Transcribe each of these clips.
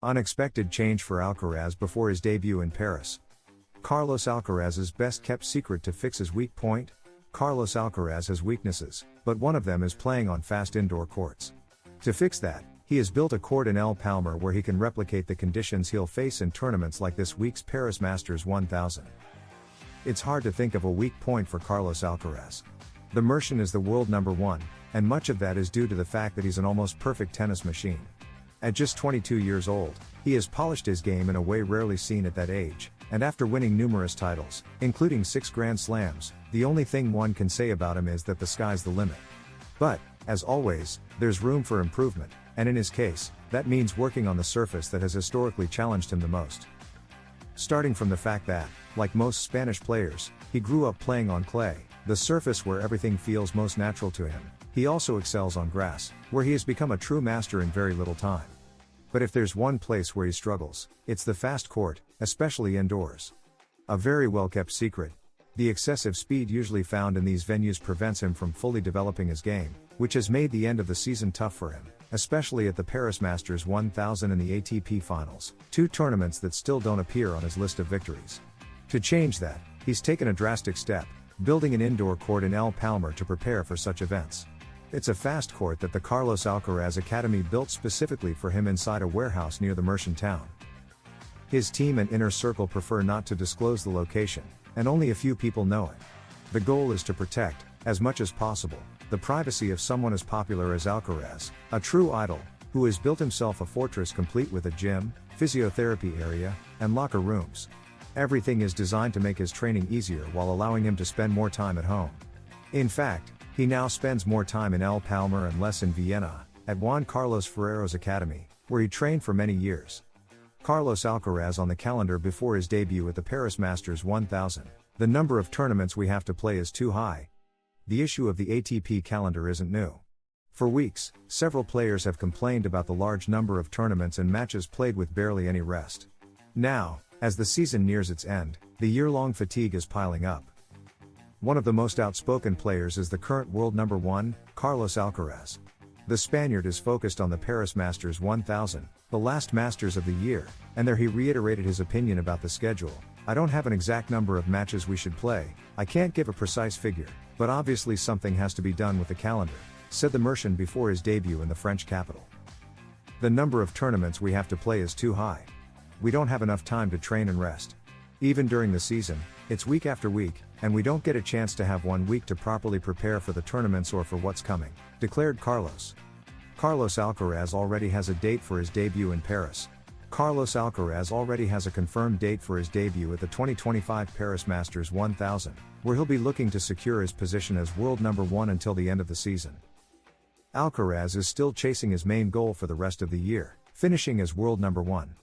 Unexpected change for Alcaraz before his debut in Paris. Carlos Alcaraz's best-kept secret to fix his weak point? Carlos Alcaraz has weaknesses, but one of them is playing on fast indoor courts. To fix that, he has built a court in El Palmar where he can replicate the conditions he'll face in tournaments like this week's Paris Masters 1000. It's hard to think of a weak point for Carlos Alcaraz. The Mercian is the world number one, and much of that is due to the fact that he's an almost perfect tennis machine. At just 22 years old, he has polished his game in a way rarely seen at that age, and after winning numerous titles, including 6 Grand Slams, the only thing one can say about him is that the sky's the limit. But, as always, there's room for improvement, and in his case, that means working on the surface that has historically challenged him the most. Starting from the fact that, like most Spanish players, he grew up playing on clay, the surface where everything feels most natural to him. He also excels on grass, where he has become a true master in very little time. But if there's one place where he struggles, it's the fast court, especially indoors. A very well-kept secret. The excessive speed usually found in these venues prevents him from fully developing his game, which has made the end of the season tough for him, especially at the Paris Masters 1000 and the ATP Finals, 2 tournaments that still don't appear on his list of victories. To change that, he's taken a drastic step, building an indoor court in El Palmar to prepare for such events. It's a fast court that the Carlos Alcaraz Academy built specifically for him inside a warehouse near the Mercian town. His team and inner circle prefer not to disclose the location, and only a few people know it. The goal is to protect, as much as possible, the privacy of someone as popular as Alcaraz, a true idol, who has built himself a fortress complete with a gym, physiotherapy area, and locker rooms. Everything is designed to make his training easier while allowing him to spend more time at home. In fact, he now spends more time in El Palmar and less in Vienna, at Juan Carlos Ferrero's academy, where he trained for many years. Carlos Alcaraz on the calendar before his debut at the Paris Masters 1000. The number of tournaments we have to play is too high. The issue of the ATP calendar isn't new. For weeks, several players have complained about the large number of tournaments and matches played with barely any rest. Now, as the season nears its end, the year-long fatigue is piling up. One of the most outspoken players is the current world number one, Carlos Alcaraz. The Spaniard is focused on the Paris Masters 1000, the last Masters of the year, and there he reiterated his opinion about the schedule. "I don't have an exact number of matches we should play, I can't give a precise figure, but obviously something has to be done with the calendar," said the Mercian before his debut in the French capital. "The number of tournaments we have to play is too high. We don't have enough time to train and rest. Even during the season, it's week after week, and we don't get a chance to have 1 week to properly prepare for the tournaments or for what's coming," declared Carlos. Carlos Alcaraz already has a date for his debut in Paris. Carlos Alcaraz already has a confirmed date for his debut at the 2025 Paris Masters 1000, where he'll be looking to secure his position as world number one until the end of the season. Alcaraz is still chasing his main goal for the rest of the year, finishing as world number one.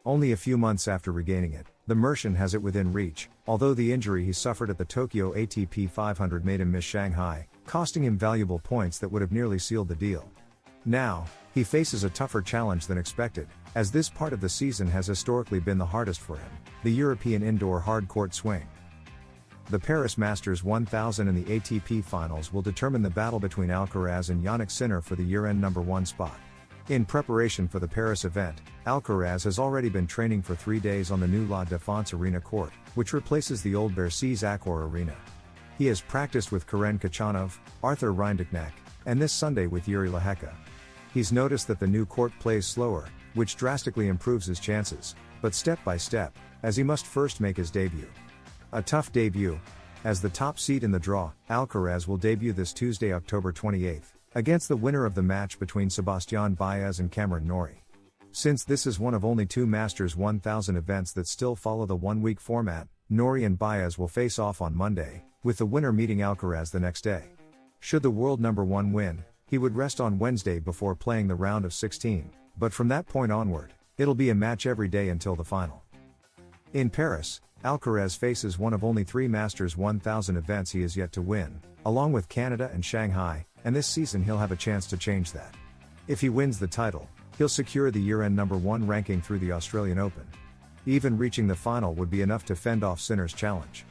Only a few months after regaining it, the Mercian has it within reach, although the injury he suffered at the Tokyo ATP 500 made him miss Shanghai, costing him valuable points that would have nearly sealed the deal. Now, he faces a tougher challenge than expected, as this part of the season has historically been the hardest for him, the European indoor hard court swing. The Paris Masters 1000 and the ATP Finals will determine the battle between Alcaraz and Jannik Sinner for the year-end number one spot. In preparation for the Paris event, Alcaraz has already been training for 3 days on the new La Défense Arena court, which replaces the old Bercy's Accor Arena. He has practiced with Karen Khachanov, Arthur Rinderknecht, and this Sunday with Yuri Lehecka. He's noticed that the new court plays slower, which drastically improves his chances, but step by step, as he must first make his debut. A tough debut. As the top seed in the draw, Alcaraz will debut this Tuesday, October 28th. Against the winner of the match between Sebastian Baez and Cameron Norrie. Since this is one of only 2 Masters 1000 events that still follow the 1-week format, Norrie and Baez will face off on Monday, with the winner meeting Alcaraz the next day. Should the world number one win, he would rest on Wednesday before playing the round of 16, but from that point onward, it'll be a match every day until the final. In Paris, Alcaraz faces one of only 3 Masters 1000 events he has yet to win, along with Canada and Shanghai, and this season he'll have a chance to change that. If he wins the title, he'll secure the year-end number one ranking through the Australian Open. Even reaching the final would be enough to fend off Sinner's challenge.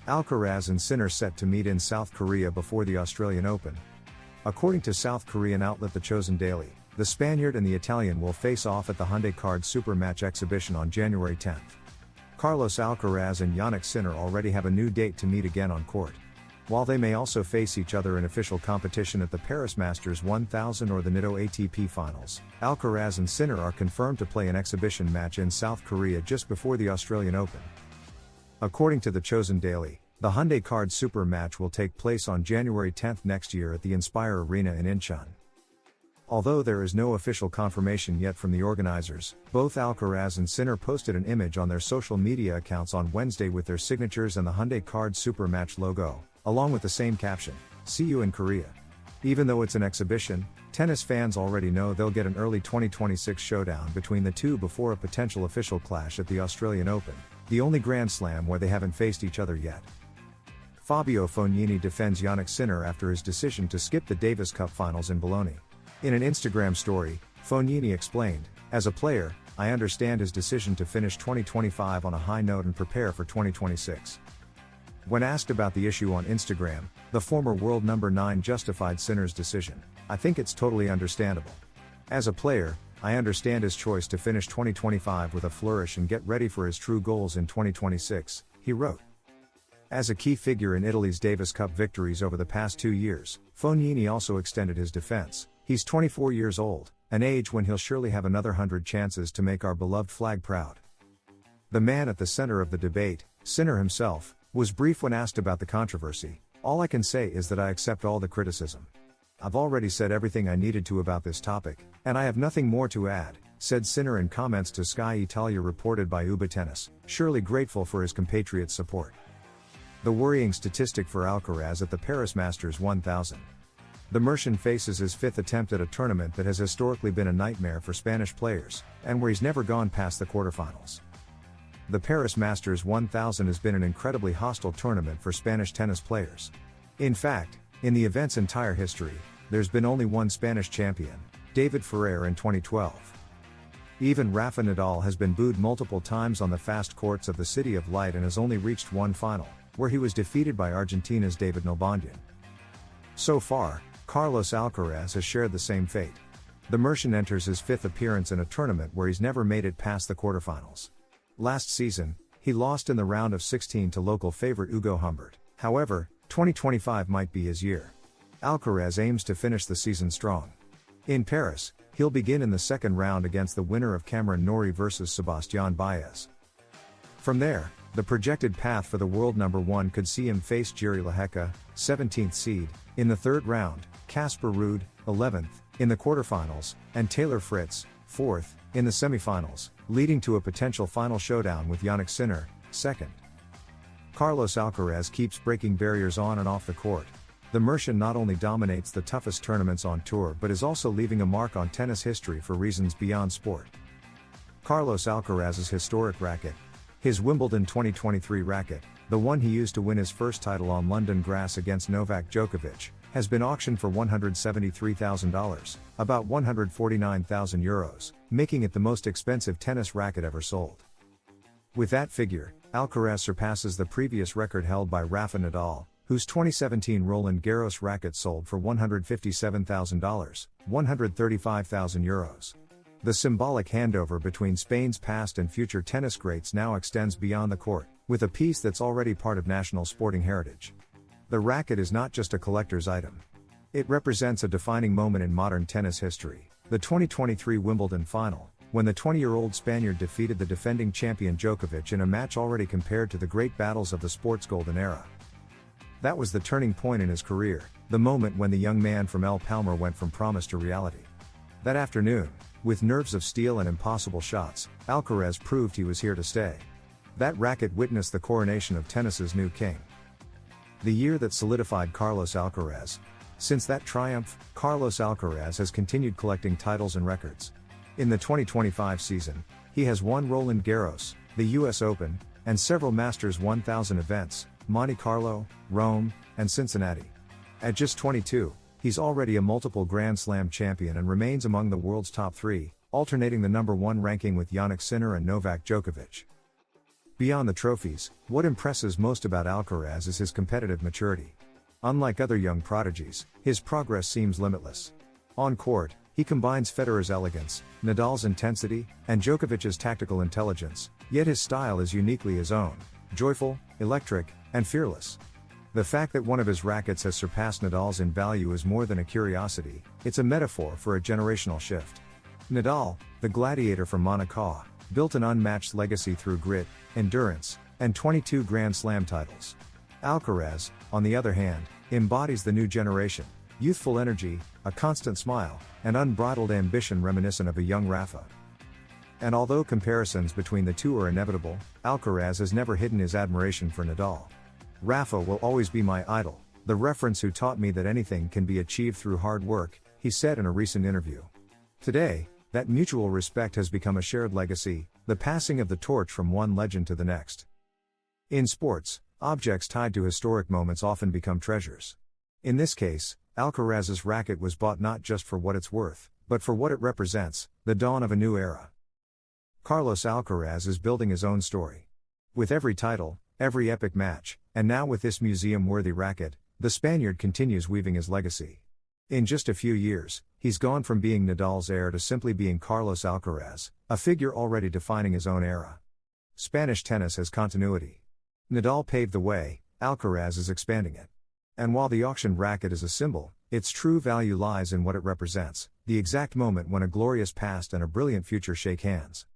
Alcaraz and Sinner set to meet in South Korea before the Australian Open. According to South Korean outlet The Chosen Daily, The Spaniard and the Italian will face off at the Hyundai Card Super Match exhibition on January 10. Carlos Alcaraz and Jannik Sinner already have a new date to meet again on court. While they may also face each other in official competition at the Paris Masters 1000 or the Nitto ATP Finals, Alcaraz and Sinner are confirmed to play an exhibition match in South Korea just before the Australian Open. According to the Chosen Daily, the Hyundai Card Super Match will take place on January 10 next year at the Inspire Arena in Incheon. Although there is no official confirmation yet from the organizers, both Alcaraz and Sinner posted an image on their social media accounts on Wednesday with their signatures and the Hyundai Card Super Match logo, along with the same caption, "See you in Korea." Even though it's an exhibition, tennis fans already know they'll get an early 2026 showdown between the two before a potential official clash at the Australian Open, the only Grand Slam where they haven't faced each other yet. Fabio Fognini defends Jannik Sinner after his decision to skip the Davis Cup finals in Bologna. In an Instagram story, Fognini explained, "As a player, I understand his decision to finish 2025 on a high note and prepare for 2026. When asked about the issue on Instagram, the former world number 9 justified Sinner's decision. "I think it's totally understandable. As a player, I understand his choice to finish 2025 with a flourish and get ready for his true goals in 2026, he wrote. As a key figure in Italy's Davis Cup victories over the past 2 years, Fognini also extended his defense. "He's 24 years old, an age when he'll surely have another 100 chances to make our beloved flag proud." The man at the center of the debate, Sinner himself, was brief when asked about the controversy. "All I can say is that I accept all the criticism. I've already said everything I needed to about this topic, and I have nothing more to add," said Sinner in comments to Sky Italia reported by Uba Tennis, surely grateful for his compatriot's support. The worrying statistic for Alcaraz at the Paris Masters 1000. The Mercian faces his 5th attempt at a tournament that has historically been a nightmare for Spanish players, and where he's never gone past the quarterfinals. The Paris Masters 1000 has been an incredibly hostile tournament for Spanish tennis players. In fact, in the event's entire history, there's been only one Spanish champion, David Ferrer in 2012. Even Rafa Nadal has been booed multiple times on the fast courts of the City of Light and has only reached one final, where he was defeated by Argentina's David Nalbandian. So far, Carlos Alcaraz has shared the same fate. The Mercian enters his 5th appearance in a tournament where he's never made it past the quarterfinals. Last season, he lost in the round of 16 to local favorite Ugo Humbert. However, 2025 might be his year. Alcaraz aims to finish the season strong. In Paris, he'll begin in the second round against the winner of Cameron Norrie vs Sebastian Baez. From there, the projected path for the world number 1 could see him face Jiri Lehecka, 17th seed, in the third round, Casper Ruud, 11th, in the quarterfinals, and Taylor Fritz, 4th, in the semifinals, leading to a potential final showdown with Jannik Sinner, 2nd. Carlos Alcaraz keeps breaking barriers on and off the court. The Mercian not only dominates the toughest tournaments on tour but is also leaving a mark on tennis history for reasons beyond sport. Carlos Alcaraz's historic racket. His Wimbledon 2023 racket, the one he used to win his first title on London grass against Novak Djokovic, has been auctioned for $173,000, about €149,000, making it the most expensive tennis racket ever sold. With that figure, Alcaraz surpasses the previous record held by Rafa Nadal, whose 2017 Roland Garros racket sold for $157,000, €135,000. The symbolic handover between Spain's past and future tennis greats now extends beyond the court, with a piece that's already part of national sporting heritage. The racket is not just a collector's item. It represents a defining moment in modern tennis history, the 2023 Wimbledon final, when the 20-year-old Spaniard defeated the defending champion Djokovic in a match already compared to the great battles of the sport's golden era. That was the turning point in his career, the moment when the young man from El Palmar went from promise to reality. That afternoon, with nerves of steel and impossible shots, Alcaraz proved he was here to stay. That racket witnessed the coronation of tennis's new king. The year that solidified Carlos Alcaraz. Since that triumph, Carlos Alcaraz has continued collecting titles and records. In the 2025 season, he has won Roland Garros, the US Open, and several Masters 1000 events, Monte Carlo, Rome, and Cincinnati. At just 22, he's already a multiple Grand Slam champion and remains among the world's top 3, alternating the number 1 ranking with Jannik Sinner and Novak Djokovic. Beyond the trophies, what impresses most about Alcaraz is his competitive maturity. Unlike other young prodigies, his progress seems limitless. On court, he He combines Federer's elegance, Nadal's intensity, and Djokovic's tactical intelligence, yet his style is uniquely his own: joyful, electric, and fearless. The fact that one of his rackets has surpassed Nadal's in value is more than a curiosity, it's a metaphor for a generational shift. Nadal, the gladiator from Monaco, built an unmatched legacy through grit, endurance, and 22 Grand Slam titles. Alcaraz, on the other hand, embodies the new generation: youthful energy, a constant smile, and unbridled ambition reminiscent of a young Rafa. And although comparisons between the two are inevitable, Alcaraz has never hidden his admiration for Nadal. "Rafa will always be my idol, the reference who taught me that anything can be achieved through hard work," he said in a recent interview. Today, that mutual respect has become a shared legacy, the passing of the torch from one legend to the next. In sports, objects tied to historic moments often become treasures. In this case, Alcaraz's racket was bought not just for what it's worth, but for what it represents: the dawn of a new era. Carlos Alcaraz is building his own story. With every title, every epic match, and now with this museum-worthy racket, the Spaniard continues weaving his legacy. In just a few years, he's gone from being Nadal's heir to simply being Carlos Alcaraz, a figure already defining his own era. Spanish tennis has continuity. Nadal paved the way, Alcaraz is expanding it. And while the auctioned racket is a symbol, its true value lies in what it represents: the exact moment when a glorious past and a brilliant future shake hands.